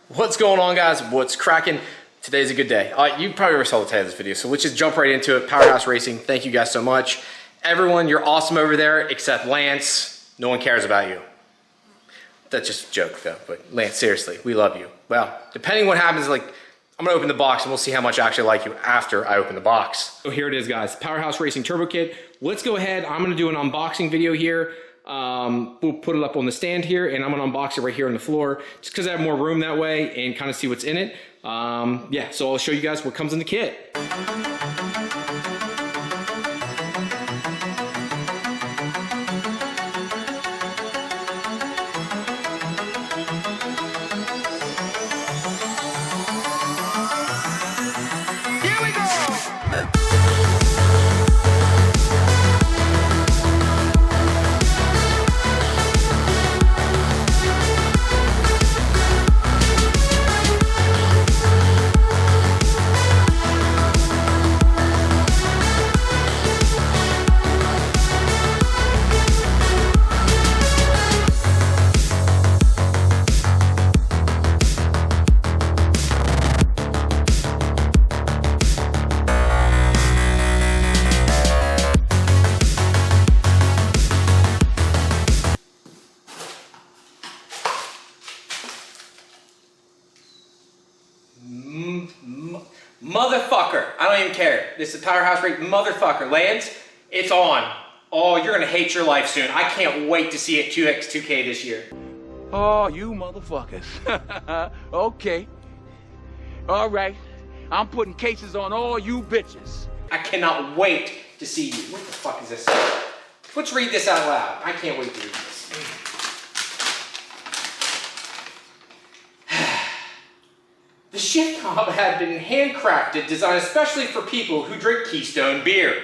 What's going on, guys? What's cracking? Today's a good day. You probably already saw the title of this video, so let's just jump right into it. PowerHouse Racing, thank you guys so much. Everyone, you're awesome over there except Lance. No one cares about you. That's just a joke though, but Lance, seriously, we love you. Well, depending what happens, like, I'm gonna open the box and we'll see how much I actually like you after I open the box. So here it is, guys, PowerHouse Racing Turbo Kit. Let's go ahead, I'm gonna do an unboxing video here. We'll put it up on the stand here and I'm gonna unbox it right here on the floor just because I have more room that way and kind of see what's in it. Yeah, so I'll show you guys what comes in the kit. Motherfucker, I don't even care. This is PowerHouse Racing, motherfucker. Lance, it's on. Oh, you're gonna hate your life soon. I can't wait to see it 2x2K this year. Oh, you motherfuckers. Okay. All right. I'm putting cases on all you bitches. I cannot wait to see you. What the fuck is this? Let's read this out loud. I can't wait to read this. The shift knob had been handcrafted, designed especially for people who drink Keystone beer.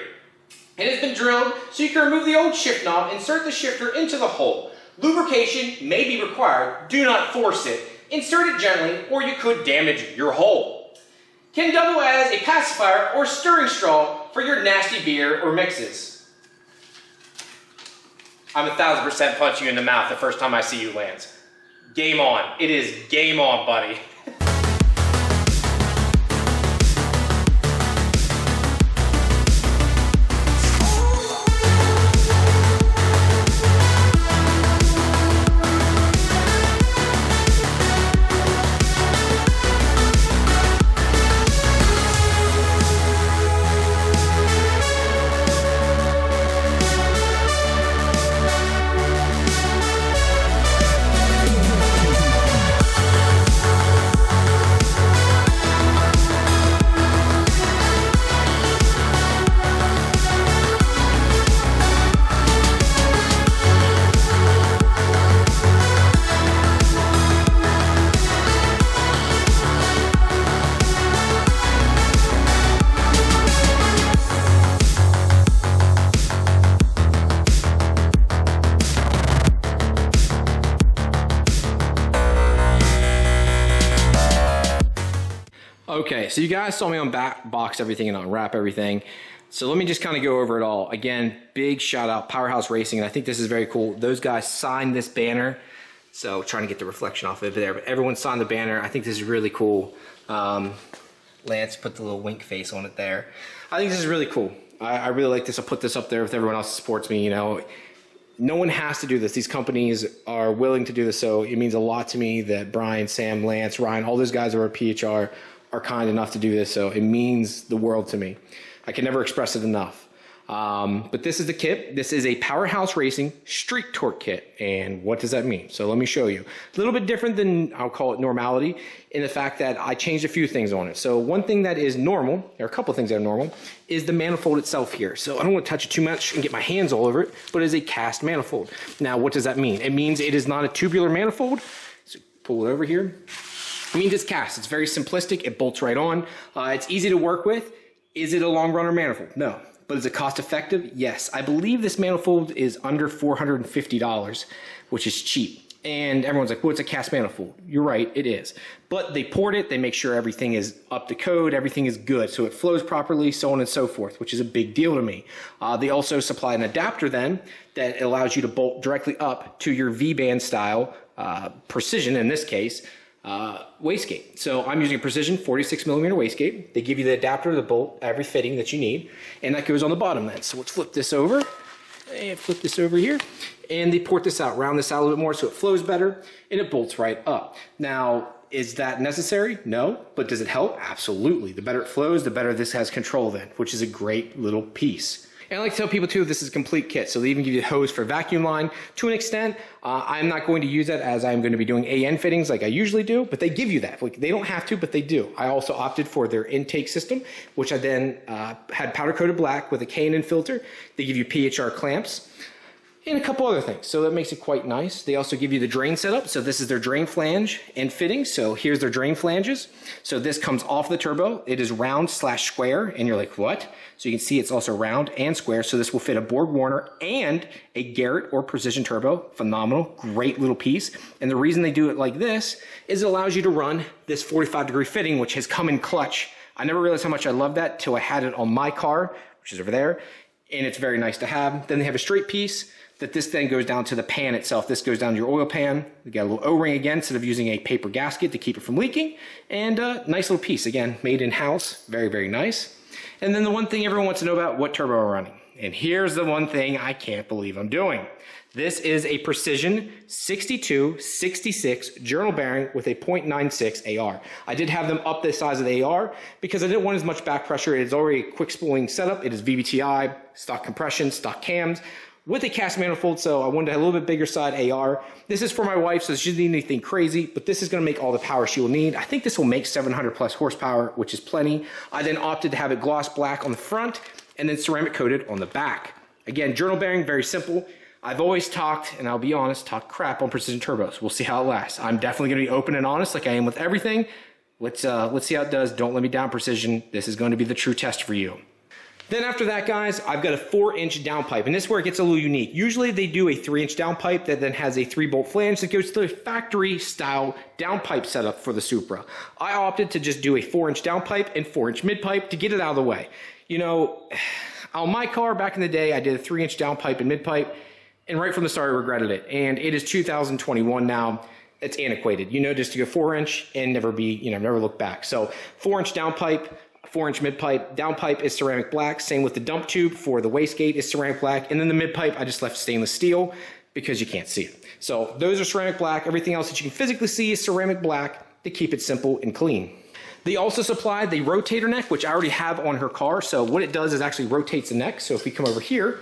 It has been drilled so you can remove the old shift knob, insert the shifter into the hole. Lubrication may be required. Do not force it. Insert it gently or you could damage your hole. Can double as a pacifier or stirring straw for your nasty beer or mixes. I'm 1000% punch you in the mouth the first time I see you, Lance. Game on. It is game on, buddy. Okay, so you guys saw me unbox everything and unwrap everything. So let me just kind of go over it all. Again, big shout out PowerHouse Racing, and I think this is very cool. Those guys signed this banner. So trying to get the reflection off of it there, but everyone signed the banner. I think this is really cool. Lance put the little wink face on it there. I think this is really cool. I really like this. I'll put this up there with everyone else that supports me, you know. No one has to do this. These companies are willing to do this, so it means a lot to me that Brian, Sam, Lance, Ryan, all those guys over at PHR are kind enough to do this, so it means the world to me. I can never express it enough. But this is the kit. This is a PowerHouse Racing Street Torque kit, and what does that mean? So let me show you. A little bit different than, I'll call it normality, in the fact that I changed a few things on it. So one thing that is normal, or a couple things that are normal, is the manifold itself here. So I don't want to touch it too much and get my hands all over it, but it is a cast manifold. Now, what does that mean? It means it is not a tubular manifold. So pull it over here. It means it's cast. It's very simplistic. It bolts right on. It's easy to work with. Is it a long runner manifold? No. But is it cost effective? Yes. I believe this manifold is under $450, which is cheap. And everyone's like, well, it's a cast manifold. You're right, it is. But they port it, they make sure everything is up to code, everything is good, so it flows properly, so on and so forth, which is a big deal to me. They also supply an adapter then that allows you to bolt directly up to your V-band style precision, in this case, wastegate. So I'm using a precision 46 millimeter wastegate. They give you the adapter, the bolt, every fitting that you need, and that goes on the bottom then. So let's flip this over, and flip this over here, and they port this out, round this out a little bit more so it flows better, and it bolts right up. Now, is that necessary? No, but does it help? Absolutely. The better it flows, the better this has control then, which is a great little piece. And I like to tell people too, this is a complete kit. So they even give you the hose for vacuum line to an extent. I'm not going to use that as I'm going to be doing AN fittings like I usually do, but they give you that. Like, they don't have to, but they do. I also opted for their intake system, which I then had powder coated black with a K&N filter. They give you PHR clamps and a couple other things. So that makes it quite nice. They also give you the drain setup. So this is their drain flange and fitting. So here's their drain flanges. So this comes off the turbo. It is round/square, and you're like, what? So you can see it's also round and square. So this will fit a Borg Warner and a Garrett or Precision turbo. Phenomenal, great little piece. And the reason they do it like this is it allows you to run this 45-degree fitting, which has come in clutch. I never realized how much I love that till I had it on my car, which is over there. And it's very nice to have. Then they have a straight piece that this then goes down to the pan itself. This goes down to your oil pan. You got a little O-ring again instead of using a paper gasket to keep it from leaking. And a nice little piece, again, made in-house. Very, very nice. And then the one thing everyone wants to know about, what turbo I'm running. And here's the one thing I can't believe I'm doing. This is a Precision 6266 journal bearing with a .96 AR. I did have them up the size of the AR because I didn't want as much back pressure. It is already a quick spooling setup. It is VVTi, stock compression, stock cams, with a cast manifold, so I wanted to have a little bit bigger side AR. This is for my wife, so she doesn't need anything crazy, but this is going to make all the power she will need. I think this will make 700 plus horsepower, which is plenty. I then opted to have it gloss black on the front and then ceramic coated on the back. Again, journal bearing, very simple. I've always talked, and I'll be honest, talked crap on Precision turbos. We'll see how it lasts. I'm definitely going to be open and honest like I am with everything. Let's see how it does. Don't let me down, Precision. This is going to be the true test for you. Then after that, guys, I've got a 4-inch downpipe, and this is where it gets a little unique. Usually they do a 3-inch downpipe that then has a 3-bolt flange that goes to the factory-style downpipe setup for the Supra. I opted to just do a 4-inch downpipe and 4-inch midpipe to get it out of the way. You know, on my car back in the day, I did a 3-inch downpipe and midpipe, and right from the start I regretted it. And it is 2021 now. It's antiquated. You know, just to go 4-inch and never be, you know, never look back. So 4-inch downpipe, 4-inch midpipe. Downpipe is ceramic black. Same with the dump tube for the wastegate is ceramic black. And then the midpipe, I just left stainless steel because you can't see it. So those are ceramic black. Everything else that you can physically see is ceramic black to keep it simple and clean. They also supply the rotator neck, which I already have on her car. So what it does is actually rotates the neck. So if we come over here,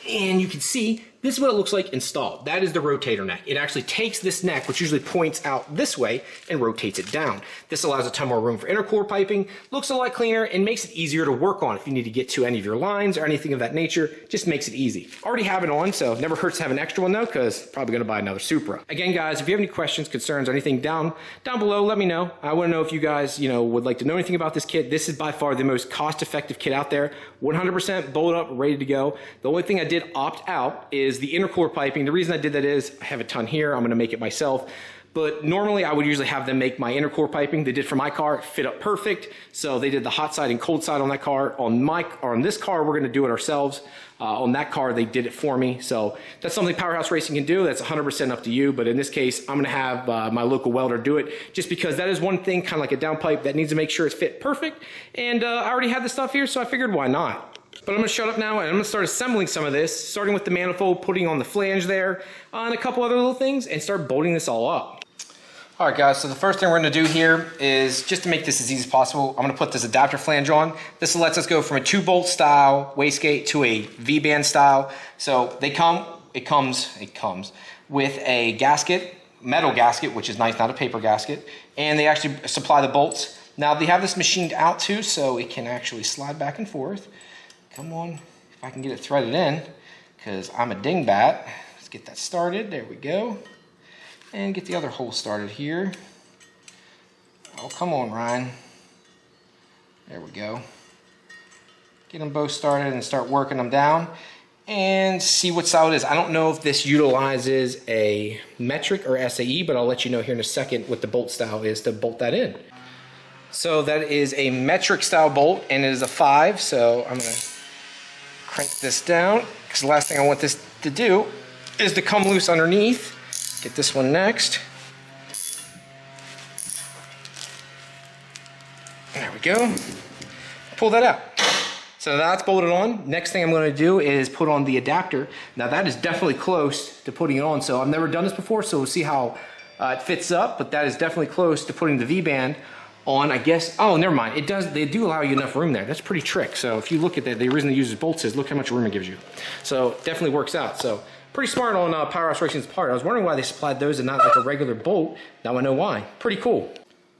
and you can see, this is what it looks like installed. That is the rotator neck. It actually takes this neck, which usually points out this way, and rotates it down. This allows a ton more room for intercooler piping, looks a lot cleaner, and makes it easier to work on if you need to get to any of your lines or anything of that nature. Just makes it easy. Already have it on, so it never hurts to have an extra one though, because probably gonna buy another Supra. Again, guys, if you have any questions, concerns, or anything down below, let me know. I wanna know if you guys, would like to know anything about this kit. This is by far the most cost-effective kit out there. 100% bolted up, ready to go. The only thing I did opt out is the intercooler piping. The reason I did that is I have a ton here. I'm going to make it myself. But normally I would usually have them make my intercooler piping. They did for my car, it fit up perfect. So they did the hot side and cold side on that car. On this car, we're going to do it ourselves. On that car, they did it for me. So that's something PowerHouse Racing can do. That's 100% up to you. But in this case, I'm going to have my local welder do it, just because that is one thing, kind of like a downpipe, that needs to make sure it's fit perfect. And I already had the stuff here, so I figured why not. But I'm going to shut up now and I'm going to start assembling some of this, starting with the manifold, putting on the flange there, and a couple other little things, and start bolting this all up. All right, guys, so the first thing we're going to do here is, just to make this as easy as possible, I'm going to put this adapter flange on. This lets us go from a 2-bolt style wastegate to a V-band style. So it comes with a gasket, metal gasket, which is nice, not a paper gasket, and they actually supply the bolts. Now they have this machined out too, so it can actually slide back and forth. Come on, if I can get it threaded in, because I'm a dingbat. Let's get that started. There we go. And get the other hole started here. Oh, come on, Ryan. There we go. Get them both started and start working them down and see what style it is. I don't know if this utilizes a metric or SAE, but I'll let you know here in a second what the bolt style is to bolt that in. So that is a metric style bolt, and it is a 5, so I'm going to crank this down, because the last thing I want this to do is to come loose underneath. Get this one next. There we go. Pull that out. So that's bolted on. Next thing I'm going to do is put on the adapter. Now that is definitely close to putting it on. So I've never done this before, so we'll see how it fits up, but that is definitely close to putting the V-band on, I guess. Oh, never mind. They do allow you enough room there. That's pretty trick. So if you look at that, the reason they use bolts is look how much room it gives you. So definitely works out. So pretty smart on PowerHouse Racing's part. I was wondering why they supplied those and not like a regular bolt. Now I know why. Pretty cool.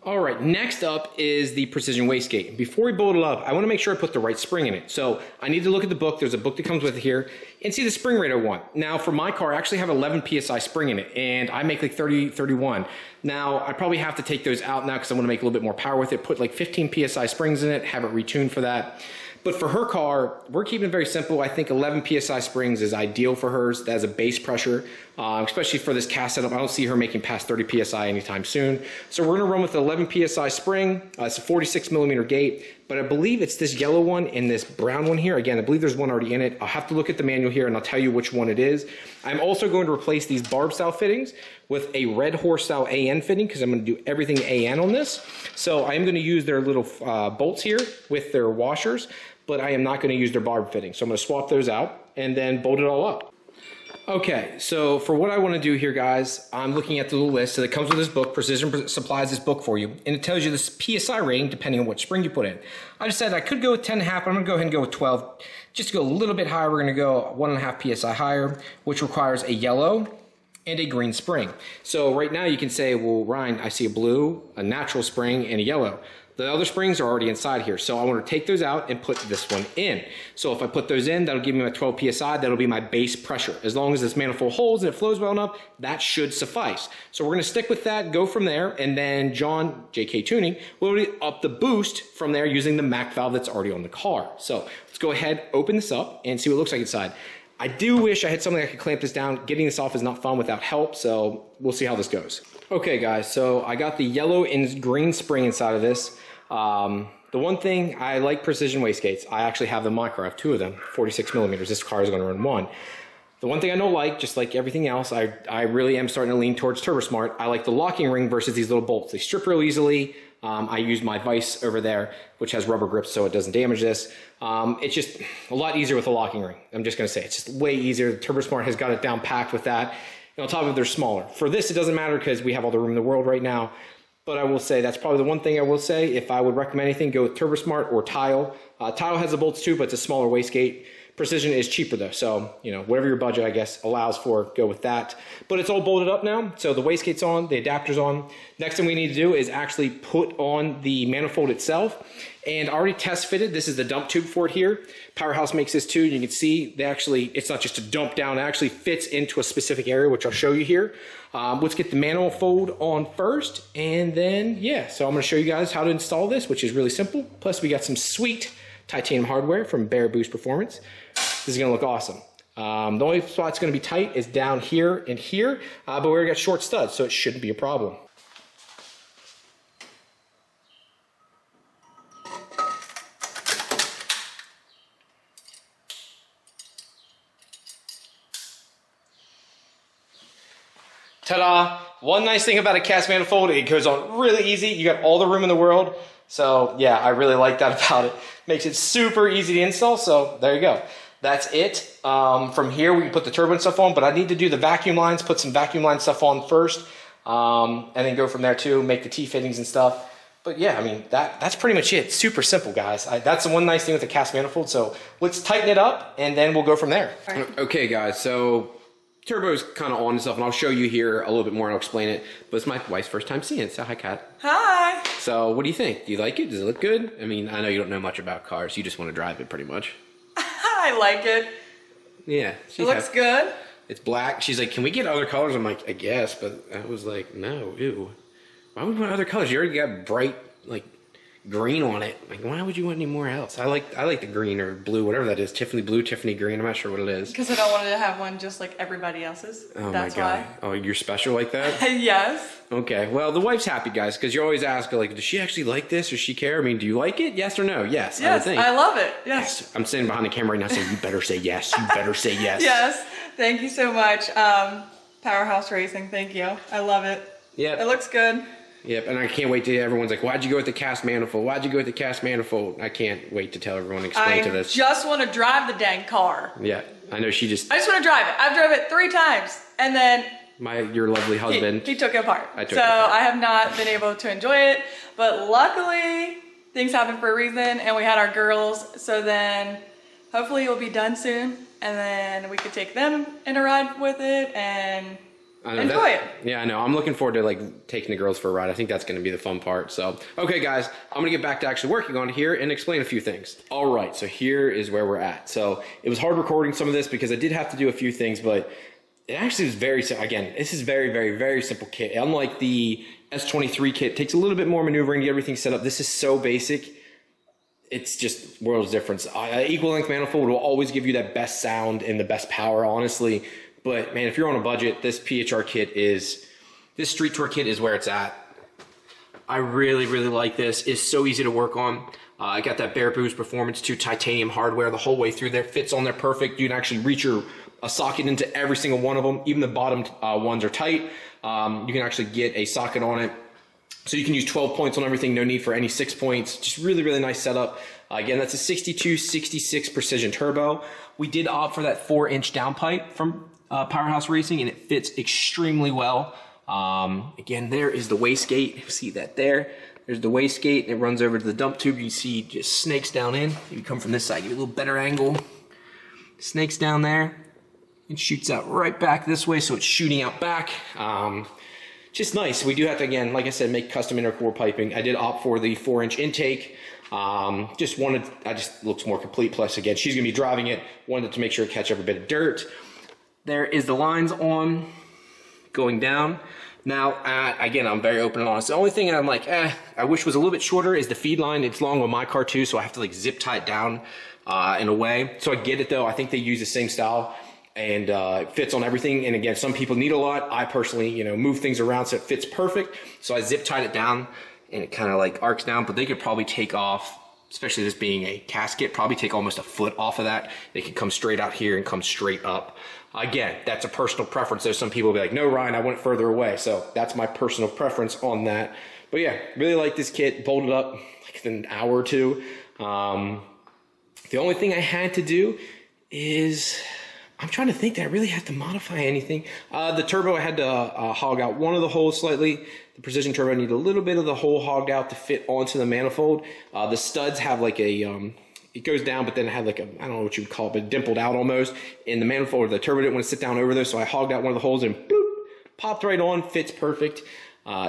All right, next up is the precision wastegate. Before we bolt it up, I want to make sure I put the right spring in it. So I need to look at the book. There's a book that comes with it here and see the spring rate I want. Now for my car, I actually have 11 PSI spring in it and I make like 30, 31. Now I probably have to take those out now because I want to make a little bit more power with it, put like 15 PSI springs in it, have it retuned for that. But for her car, we're keeping it very simple. I think 11 PSI springs is ideal for hers as a base pressure, especially for this cast setup. I don't see her making past 30 PSI anytime soon. So we're gonna run with 11 PSI spring. It's a 46 millimeter gate, but I believe it's this yellow one and this brown one here. Again, I believe there's one already in it. I'll have to look at the manual here and I'll tell you which one it is. I'm also going to replace these barb style fittings with a red horse style AN fitting because I'm gonna do everything AN on this. So I am gonna use their little bolts here with their washers, but I am not going to use their barb fitting. So I'm going to swap those out and then bolt it all up. Okay, so for what I want to do here, guys, I'm looking at the little list. So it comes with this book. Precision supplies this book for you, and it tells you this PSI rating depending on what spring you put in. I decided I could go with 10.5, but I'm going to go ahead and go with 12. Just to go a little bit higher, we're going to go 1.5 PSI higher, which requires a yellow and a green spring. So right now you can say, well, Ryan, I see a blue, a natural spring, and a yellow. The other springs are already inside here, so I want to take those out and put this one in. So if I put those in, that'll give me my 12 PSI, that'll be my base pressure. As long as this manifold holds and it flows well enough, that should suffice. So we're going to stick with that, go from there, and then John, JK Tuning, will up the boost from there using the MAC valve that's already on the car. So let's go ahead, open this up, and see what it looks like inside. I do wish I had something I could clamp this down. Getting this off is not fun without help, so we'll see how this goes. Okay guys, so I got the yellow and green spring inside of this. The one thing, I like precision wastegates. I actually have them in my car. I have two of them, 46 millimeters. This car is going to run one. The one thing I don't like, just like everything else, I really am starting to lean towards TurboSmart. I like the locking ring versus these little bolts. They strip real easily. I use my vise over there, which has rubber grips so it doesn't damage this. It's just a lot easier with a locking ring. I'm just going to say it's just way easier. TurboSmart has got it down packed with that. And on top of it, they're smaller. For this, it doesn't matter because we have all the room in the world right now. But I will say that's probably the one thing I will say. If I would recommend anything, go with TurboSmart or Tile. Tile has the bolts too, but it's a smaller wastegate. Precision is cheaper though, so you know whatever your budget I guess allows for, go with that. But it's all bolted up now, so the wastegate's on, the adapter's on. Next thing we need to do is actually put on the manifold itself. And I already test fitted. This is the dump tube for it here. PowerHouse makes this too. You can see they actually, it's not just a dump down, it actually fits into a specific area, which I'll show you here. Let's get the manifold on first, and then yeah. So I'm going to show you guys how to install this, which is really simple. Plus we got some sweet titanium hardware from Bear Boost Performance. This is going to look awesome. The only spot it's going to be tight is down here and here, but we already got short studs, so it shouldn't be a problem. Ta-da! One nice thing about a cast manifold, it goes on really easy. You got all the room in the world. So yeah, I really like that about it. Makes it super easy to install, so there you go. That's it. From here, we can put the turbo and stuff on, but I need to do the vacuum lines, put some vacuum line stuff on first, and then go from there too, make the T-fittings and stuff. But yeah, I mean, that's pretty much it. Super simple, guys. That's the one nice thing with the cast manifold. So let's tighten it up, and then we'll go from there. Okay, guys, so turbo's kind of on and stuff, and I'll show you here a little bit more and I'll explain it. But it's my wife's first time seeing it, so hi, Kat. Hi. So what do you think? Do you like it? Does it look good? I mean, I know you don't know much about cars. You just want to drive it pretty much. I like it. Yeah. It looks good. It's black. She's like, can we get other colors? I'm like, I guess, but I was like, no, ew. Why would we want other colors? You already got bright, like, green on it. Like, why would you want any more else? I like the green or blue, whatever that is. Tiffany blue, Tiffany green. I'm not sure what it is. Because I don't want to have one just like everybody else's. Oh That's my God. why. Oh, you're special like that? Yes. Okay. Well, the wife's happy, guys, because you always ask her, like, does she actually like this? Does she care? I mean, do you like it? Yes or no? Yes. Yes, I love it. Yes. I'm sitting behind the camera right now saying, you better say yes. You better say yes. Yes. Thank you so much. PowerHouse Racing. Thank you. I love it. Yeah. It looks good. Yep, and I can't wait to everyone's like, why'd you go with the cast manifold? Why'd you go with the cast manifold? I can't wait to tell everyone and explain to I this. just want to drive the dang car. Yeah, I know she just, I just want to drive it. I've drove it 3 times, and then your lovely husband. he took it apart. I took So it apart. I have not been able to enjoy it, but luckily things happen for a reason, and we had our girls, so then hopefully it will be done soon, and then we could take them in a ride with it and enjoy it. Yeah, I know. I'm looking forward to like taking the girls for a ride. I think that's going to be the fun part. So, okay, guys, I'm going to get back to actually working on it here and explain a few things. All right, so here is where we're at. So it was hard recording some of this because I did have to do a few things, but it actually was very, again, this is very, very, very simple kit. Unlike the S23 kit, it takes a little bit more maneuvering to get everything set up. This is so basic. It's just world's difference. Equal length manifold will always give you that best sound and the best power, honestly. But man, if you're on a budget, this PHR kit this Street Tour kit is where it's at. I really, really like this. It's so easy to work on. I got that Bear Boost Performance 2 titanium hardware the whole way through there. Fits on there perfect. You can actually reach a socket into every single one of them. Even the bottom ones are tight. You can actually get a socket on it. So you can use 12 points on everything. No need for any 6 points. Just really, really nice setup. Again, that's a 62-66 precision turbo. We did opt for that 4-inch downpipe from PowerHouse Racing, and it fits extremely well. Again, there is the wastegate. See that there? There's the wastegate, and it runs over to the dump tube. You can see it just snakes down in. You come from this side, get a little better angle. Snakes down there. It shoots out right back this way, so it's shooting out back. Just nice. We do have to, again, like I said, make custom intercore piping. I did opt for the 4-inch intake. I just looks more complete. Plus, again, she's gonna be driving it. Wanted to make sure it catch every bit of dirt. There is the lines on, going down. Now, again, I'm very open and honest. The only thing I'm like, I wish was a little bit shorter is the feed line. It's long on my car too, so I have to like zip tie it down in a way. So I get it though. I think they use the same style and it fits on everything. And again, some people need a lot. I personally, move things around so it fits perfect. So I zip tied it down and it kind of like arcs down, but they could probably take off, especially this being a casket, probably take almost a foot off of that. They could come straight out here and come straight up. Again, that's a personal preference. There's some people will be like, no, Ryan, I went further away. So that's my personal preference on that. But yeah, really like this kit. Bolted up like in an hour or two. The only thing I had to do is, I'm trying to think that I really had to modify anything. The turbo, I had to hog out one of the holes slightly. The precision turbo, I need a little bit of the hole hogged out to fit onto the manifold. The studs have like a, it goes down, but then it had like a, I don't know what you would call it, but dimpled out almost. In the manifold, the turbo didn't want to sit down over there, so I hogged out one of the holes and bloop, popped right on, fits perfect.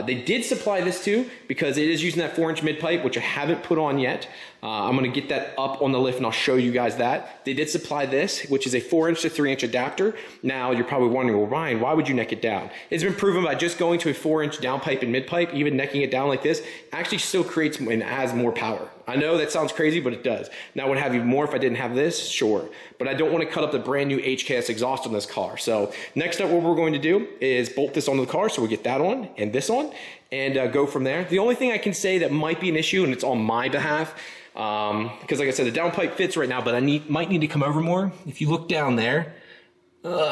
They did supply this too, because it is using that 4-inch mid pipe, which I haven't put on yet. I'm gonna get that up on the lift and I'll show you guys that. They did supply this, which is a 4-inch to 3-inch adapter. Now you're probably wondering, well, Ryan, why would you neck it down? It's been proven by just going to a 4-inch down pipe and mid pipe, even necking it down like this, actually still creates and adds more power. I know that sounds crazy, but it does. Now, would it have even more if I didn't have this? Sure. But I don't want to cut up the brand new HKS exhaust on this car. So next up, what we're going to do is bolt this onto the car. So we get that on and this on and go from there. The only thing I can say that might be an issue, and it's on my behalf, because like I said, the downpipe fits right now, but I might need to come over more. If you look down there,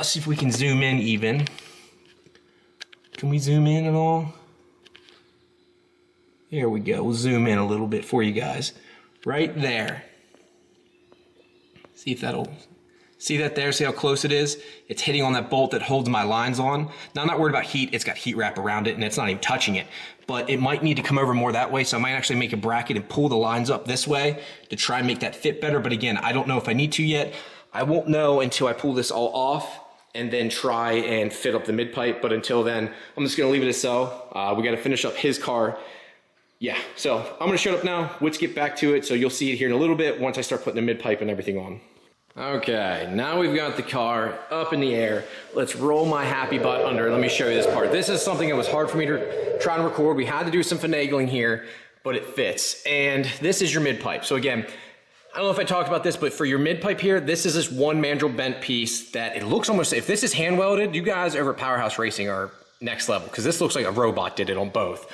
see if we can zoom in even. Can we zoom in at all? There we go. We'll zoom in a little bit for you guys. Right there. See if that'll... See that there? See how close it is? It's hitting on that bolt that holds my lines on. Now, I'm not worried about heat. It's got heat wrap around it, and it's not even touching it. But it might need to come over more that way, so I might actually make a bracket and pull the lines up this way to try and make that fit better. But again, I don't know if I need to yet. I won't know until I pull this all off and then try and fit up the mid-pipe. But until then, I'm just going to leave it as so. We got to finish up his car. Yeah, so I'm gonna shut up now. Let's get back to it. So you'll see it here in a little bit once I start putting the mid-pipe and everything on. Okay, now we've got the car up in the air. Let's roll my happy butt under. Let me show you this part. This is something that was hard for me to try and record. We had to do some finagling here, but it fits. And this is your mid-pipe. So again, I don't know if I talked about this, but for your mid-pipe here, this is this one mandrel bent piece that it looks almost, if this is hand welded, you guys over at PowerHouse Racing are next level, because this looks like a robot did it on both.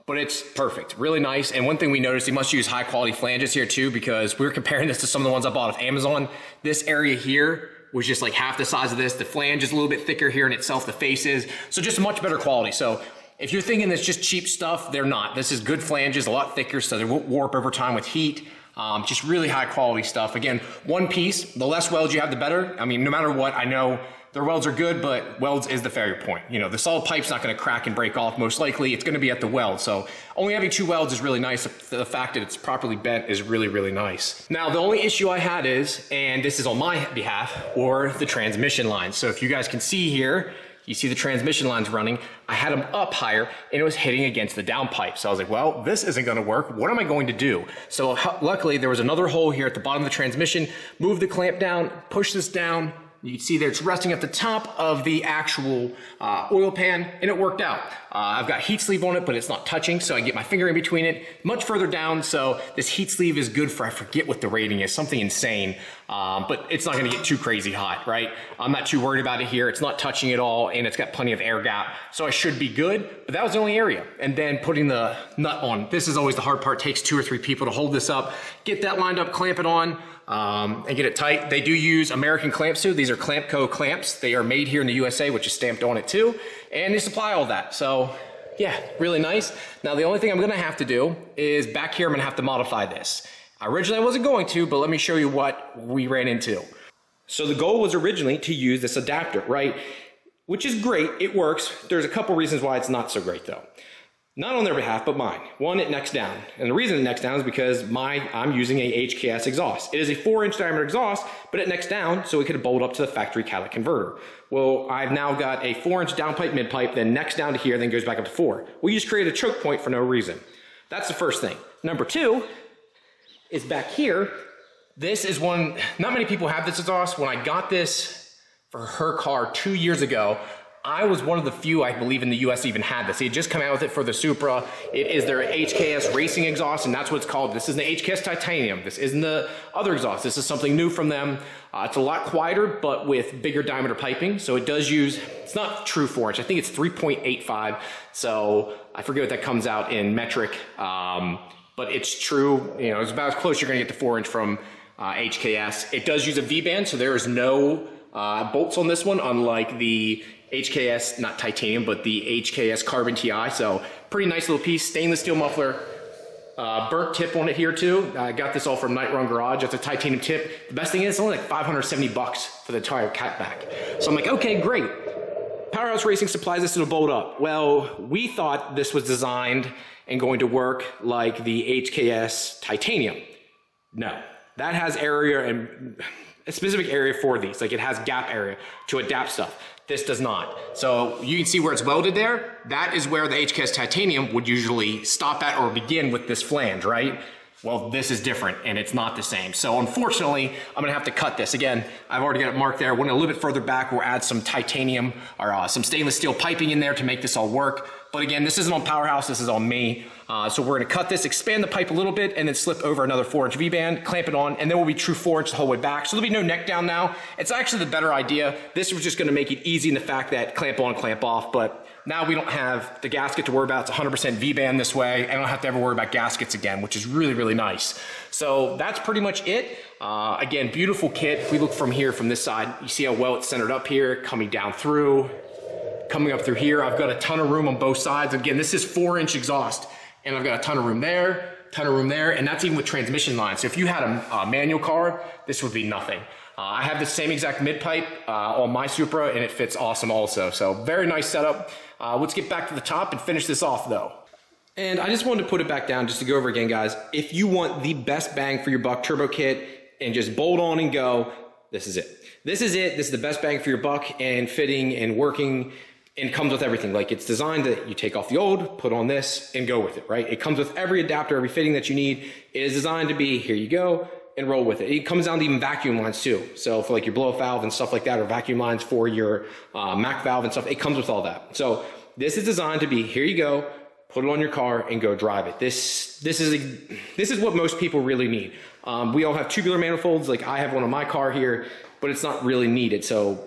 But it's perfect, really nice. And one thing we noticed, he must use high quality flanges here too, because we were comparing this to some of the ones I bought off Amazon. This area here was just like half the size of this. The flange is a little bit thicker here in itself, the face is. So just much better quality. So If you're thinking it's just cheap stuff, they're not. This is good flanges, a lot thicker, so they won't warp over time with heat. Just really high quality stuff. Again, one piece, the less welds you have, the better. I mean, no matter what, I know their welds are good, but welds is the failure point. You know, the solid pipe's not gonna crack and break off. Most likely, it's gonna be at the weld. So only having 2 welds is really nice. The fact that it's properly bent is really, really nice. Now, the only issue I had is, and this is on my behalf, or the transmission lines. So if you guys can see here, you see the transmission lines running. I had them up higher and it was hitting against the downpipe. So I was like, well, this isn't gonna work. What am I going to do? So luckily there was another hole here at the bottom of the transmission. Move the clamp down, push this down. You can see there it's resting at the top of the actual oil pan, and it worked out. I've got heat sleeve on it, but it's not touching, so I get my finger in between it, much further down, so this heat sleeve is good for, I forget what the rating is, something insane, but it's not gonna get too crazy hot, right? I'm not too worried about it here. It's not touching at all, and it's got plenty of air gap, so I should be good, but that was the only area. And then putting the nut on. This is always the hard part. It takes 2 or 3 people to hold this up, get that lined up, clamp it on, and get it tight. They do use American clamps too. These are Clampco clamps. They are made here in the USA, which is stamped on it too. And they supply all that. So yeah, really nice. Now the only thing I'm gonna have to do is back here, I'm gonna have to modify this. Originally I wasn't going to, but let me show you what we ran into. So the goal was originally to use this adapter, right? Which is great, it works. There's a couple reasons why it's not so great though. Not on their behalf, but mine. One, it necks down. And the reason it necks down is because I'm using a HKS exhaust. It is a 4-inch diameter exhaust, but it necks down so it could bolt up to the factory catalytic converter. Well, I've now got a 4-inch downpipe, midpipe, then necks down to here, then goes back up to 4. We just created a choke point for no reason. That's the first thing. Number 2 is back here. This is one, not many people have this exhaust. When I got this for her car 2 years ago, I was one of the few, I believe, in the US even had this. They had just come out with it for the Supra. It is their HKS racing exhaust, and that's what it's called. This is the HKS titanium. This isn't the other exhaust. This is something new from them. It's a lot quieter, but with bigger diameter piping. So it does use, it's not true 4-inch. I think it's 3.85. So I forget what that comes out in metric, but it's true. You know, it's about as close you're gonna get to 4-inch from HKS. It does use a V-band, so there is no bolts on this one, unlike the HKS, not titanium, but the HKS Carbon TI. So pretty nice little piece, stainless steel muffler, burnt tip on it here too. I got this all from Night Run Garage. It's a titanium tip. The best thing is it's only like 570 bucks for the entire catback. So I'm like, okay, great. PowerHouse Racing supplies this, it'll bolt up. Well, we thought this was designed and going to work like the HKS titanium. No, that has area and a specific area for these. Like it has gap area to adapt stuff. This does not. So you can see where it's welded there. That is where the HKS titanium would usually stop at or begin with this flange, right? Well, this is different and it's not the same. So unfortunately, I'm gonna have to cut this. Again, I've already got it marked there. When a little bit further back, we'll add some titanium or some stainless steel piping in there to make this all work. But again, this isn't on PowerHouse, this is on me. So we're gonna cut this, expand the pipe a little bit, and then slip over another 4-inch V-band, clamp it on, and then we'll be true 4-inch the whole way back. So there'll be no neck down now. It's actually the better idea. This was just gonna make it easy in the fact that clamp on, clamp off, but now we don't have the gasket to worry about. It's 100% V-band this way. I don't have to ever worry about gaskets again, which is really, really nice. So that's pretty much it. Again, beautiful kit. If we look from here, from this side, you see how well it's centered up here, coming down through, coming up through here. I've got a ton of room on both sides. Again, this is 4-inch exhaust, and I've got a ton of room there, and that's even with transmission lines. So if you had a manual car, this would be nothing. I have the same exact mid-pipe on my Supra, and it fits awesome also. So very nice setup. Let's get back to the top and finish this off though. And I just wanted to put it back down just to go over again, guys. If you want the best bang for your buck turbo kit and just bolt on and go, this is it. This is it. This is the best bang for your buck and fitting and working, and comes with everything. Like it's designed that you take off the old, put on this, and go with it, right? It comes with every adapter, every fitting that you need. It is designed to be, here you go, and roll with it. It comes down to even vacuum lines too. So for like your blow-off valve and stuff like that, or vacuum lines for your Mac valve and stuff, it comes with all that. So this is designed to be, here you go, put it on your car and go drive it. This is what most people really need. We all have tubular manifolds, like I have one on my car here, but it's not really needed. So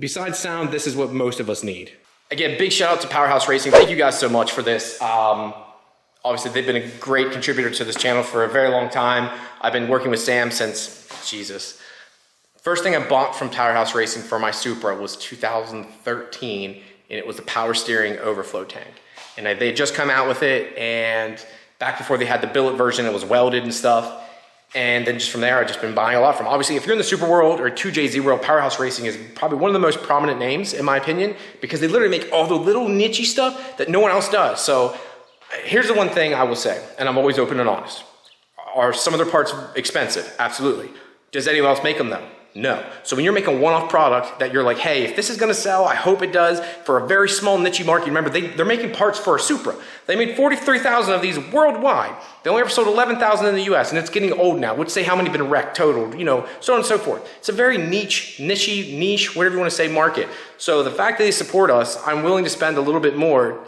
besides sound, this is what most of us need. Again, big shout out to PowerHouse Racing. Thank you guys so much for this. Obviously, they've been a great contributor to this channel for a very long time. I've been working with Sam since, Jesus. First thing I bought from PowerHouse Racing for my Supra was 2013, and it was the power steering overflow tank. And they had just come out with it, and back before they had the billet version, it was welded and stuff. And then just from there, I've just been buying a lot from. Obviously, if you're in the Super World or 2JZ World, PowerHouse Racing is probably one of the most prominent names, in my opinion, because they literally make all the little niche-y stuff that no one else does. So here's the one thing I will say, and I'm always open and honest. Are some of their parts expensive? Absolutely. Does anyone else make them though? No. So when you're making a one-off product that you're like, hey, if this is gonna sell, I hope it does, for a very small niche market. Remember, they're making parts for a Supra. They made 43,000 of these worldwide. They only ever sold 11,000 in the US, and it's getting old now. Let's say how many have been wrecked, totaled, you know, so on and so forth. It's a very niche, whatever you wanna say, market. So the fact that they support us, I'm willing to spend a little bit more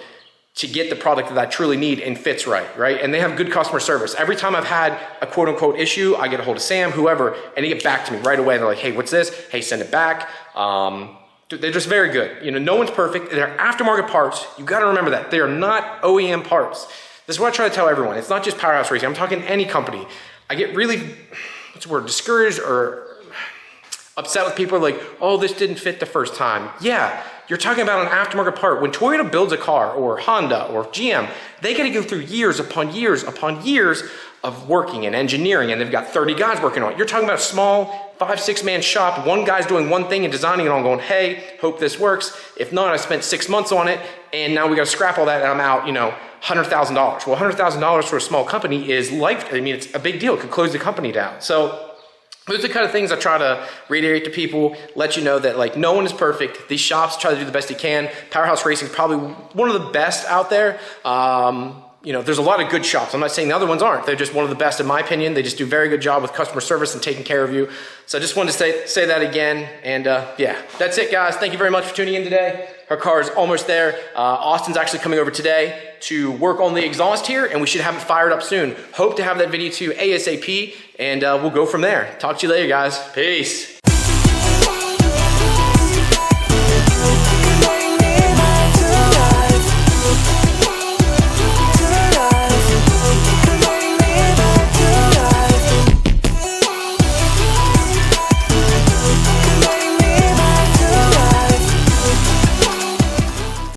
to get the product that I truly need and fits right? And they have good customer service. Every time I've had a quote unquote issue, I get a hold of Sam, whoever, and they get back to me right away. They're like, hey, what's this? Hey, send it back. They're just very good. You know, no one's perfect. They're aftermarket parts. You gotta remember that. They are not OEM parts. This is what I try to tell everyone. It's not just PowerHouse Racing. I'm talking any company. I get really, what's the word, discouraged or upset with people like, oh, this didn't fit the first time. Yeah. You're talking about an aftermarket part. When Toyota builds a car, or Honda, or GM, they gotta go through years upon years upon years of working and engineering, and they've got 30 guys working on it. You're talking about a small 5-6 man shop. One guy's doing one thing and designing it all, going, hey, hope this works. If not, I spent 6 months on it, and now we gotta scrap all that, and I'm out, you know, $100,000. Well, $100,000 for a small company is life. I mean, it's a big deal. It could close the company down. So those are the kind of things I try to reiterate to people, let you know that like no one is perfect. These shops try to do the best they can. PowerHouse Racing is probably one of the best out there. You know, there's a lot of good shops. I'm not saying the other ones aren't. They're just one of the best in my opinion. They just do a very good job with customer service and taking care of you. So I just wanted to say that again. And yeah, that's it guys. Thank you very much for tuning in today. Her car is almost there. Austin's actually coming over today to work on the exhaust here, and we should have it fired up soon. Hope to have that video to you ASAP, and we'll go from there. Talk to you later guys. Peace.